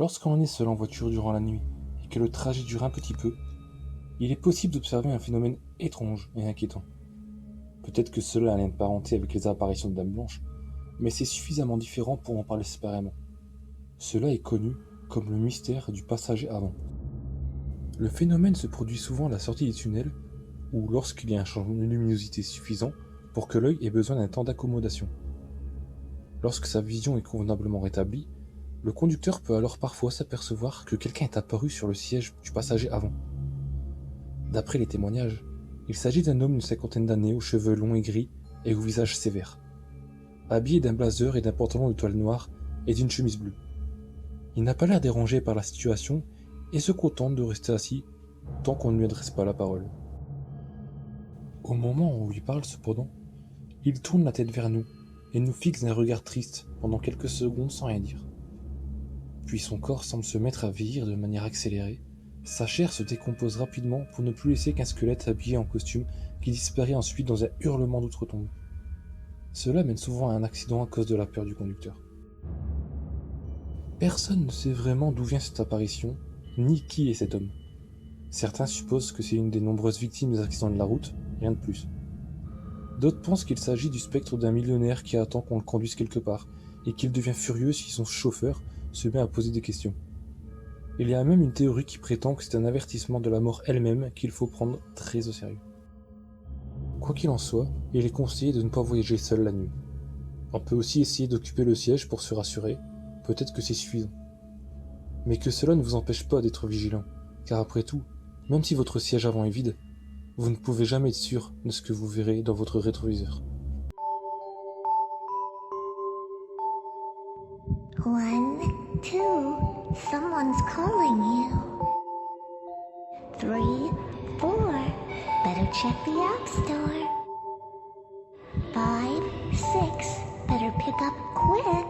Lorsqu'on est seul en voiture durant la nuit et que le trajet dure un petit peu, il est possible d'observer un phénomène étrange et inquiétant. Peut-être que cela a un lien de parenté avec les apparitions de Dame Blanche, mais c'est suffisamment différent pour en parler séparément. Cela est connu comme le mystère du passager avant. Le phénomène se produit souvent à la sortie des tunnels ou lorsqu'il y a un changement de luminosité suffisant pour que l'œil ait besoin d'un temps d'accommodation. Lorsque sa vision est convenablement rétablie, le conducteur peut alors parfois s'apercevoir que quelqu'un est apparu sur le siège du passager avant. D'après les témoignages, il s'agit d'un homme d'une cinquantaine d'années aux cheveux longs et gris et au visage sévère, habillé d'un blazer et d'un pantalon de toile noire et d'une chemise bleue. Il n'a pas l'air dérangé par la situation et se contente de rester assis tant qu'on ne lui adresse pas la parole. Au moment où on lui parle cependant, il tourne la tête vers nous et nous fixe d'un regard triste pendant quelques secondes sans rien dire. Puis son corps semble se mettre à vieillir de manière accélérée, sa chair se décompose rapidement pour ne plus laisser qu'un squelette habillé en costume qui disparaît ensuite dans un hurlement d'outre-tombe. Cela mène souvent à un accident à cause de la peur du conducteur. Personne ne sait vraiment d'où vient cette apparition, ni qui est cet homme. Certains supposent que c'est une des nombreuses victimes des accidents de la route, rien de plus. D'autres pensent qu'il s'agit du spectre d'un millionnaire qui attend qu'on le conduise quelque part, et qu'il devient furieux si son chauffeur se met à poser des questions. Il y a même une théorie qui prétend que c'est un avertissement de la mort elle-même qu'il faut prendre très au sérieux. Quoi qu'il en soit, il est conseillé de ne pas voyager seul la nuit. On peut aussi essayer d'occuper le siège pour se rassurer, peut-être que c'est suffisant. Mais que cela ne vous empêche pas d'être vigilant, car après tout, même si votre siège avant est vide, vous ne pouvez jamais être sûr de ce que vous verrez dans votre rétroviseur. 1, 2, someone's calling you. 3, 4, better check the app store. 5, 6, better pick up quick.